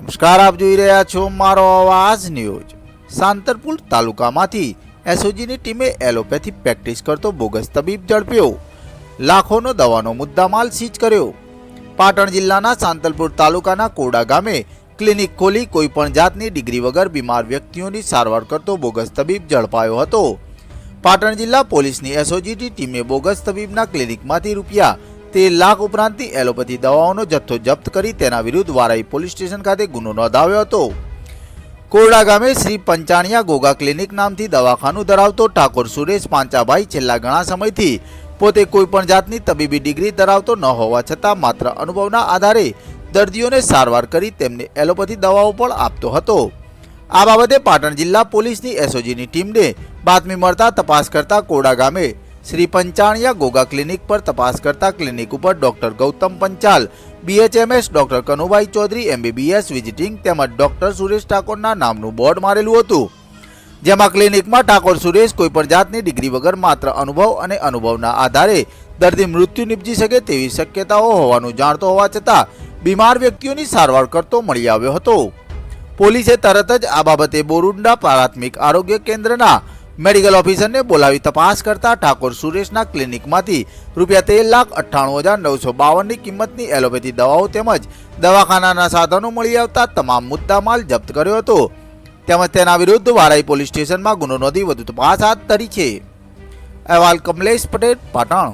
નમસ્કાર, આપ જોઈ રહ્યા છો મારો અવાજ ન્યૂઝ। સાંતરપુર તાલુકામાંથી એસઓજીની ટીમે એલોપેથી પ્રેક્ટિસ કરતો બોગસ તબીબ ઝડપ્યો। લાખોનો દવાનો મુદ્દામાલ સીઝ કર્યો। પાટણ જિલ્લાના સાંતલપુર તાલુકાના કોડા ગામે ક્લિનિક ખોલી કોઈપણ જાતની ડિગ્રી વગર બીમાર વ્યક્તિઓની સારવાર કરતો બોગસ તબીબ ઝડપાયો હતો। પાટણ જિલ્લા પોલીસની એસઓજીની ટીમે બોગસ તબીબના ક્લિનિકમાંથી રૂપિયા 13 લાખ ઉપરાંતની એલોપેથી દવાઓનો જથ્થો જપ્ત કરી તેના વિરુદ્ધ વારાઈ પોલીસ સ્ટેશન ખાતે ગુનો નોંધાવ્યો હતો। કોરડા ગામે શ્રી પંચાણિયા ગોગા ક્લિનિક નામથી દવાખાનું ધરાવતો ઠાકોર સુરેશ પાંચાભાઈ છેલ્લા ઘણા સમયથી પોતે કોઈપણ જાતની તબીબી ડિગ્રી ધરાવતો ન હોવા છતાં માત્ર અનુભવના આધારે દર્દીઓને સારવાર કરી તેમને એલોપેથી દવાઓ પણ આપતો હતો। આ બાબતે પાટણ જિલ્લા પોલીસની એસઓજીની ટીમને બાતમી મળતા તપાસ કરતા કોડા ગામે श्री पंचाणिया गोगा क्लिनिक पर तपास करता क्लिनिक पर doctor Gautam Panchal BHMS doctor Kanubhai Chaudhari MBBS visiting तेमज डॉक्टर सुरेश ठाकोर नामनु बोर्ड मारेलू हतुं। जेमां क्लिनिक में ठाकोर सुरेश कोईपण जातनी डिग्री वगर मात्र अनुभव अने अनुभवना आधारे दर्दी मृत्यु निपजी सके तेवी शक्यताओ होवानुं जाणतो होवा छतां बीमार व्यक्तिओनी सारवार करतो मळी आव्यो हतो। पोलीसे तरत ज आ बाबते बोरुंडा प्राथमिक आरोग्य केन्द्रना मेडिकल ऑफिसर ने बोलावी तपास करता ठाकोर सुरेशना क्लिनिक मांथी रूपिया 13,98,952 की किंमतनी एलोपेथी दवाओं तेमज दवाखानाना साधनों मळी आवता तमाम मुद्दामाल जप्त कर्यो हतो। तेमज तेना विरुद्ध वाराई पोलीस स्टेशन में गुनो नोंधी वधु तपास हाथ धरी छे। अहवाल कमलेश पटेल, पाटण।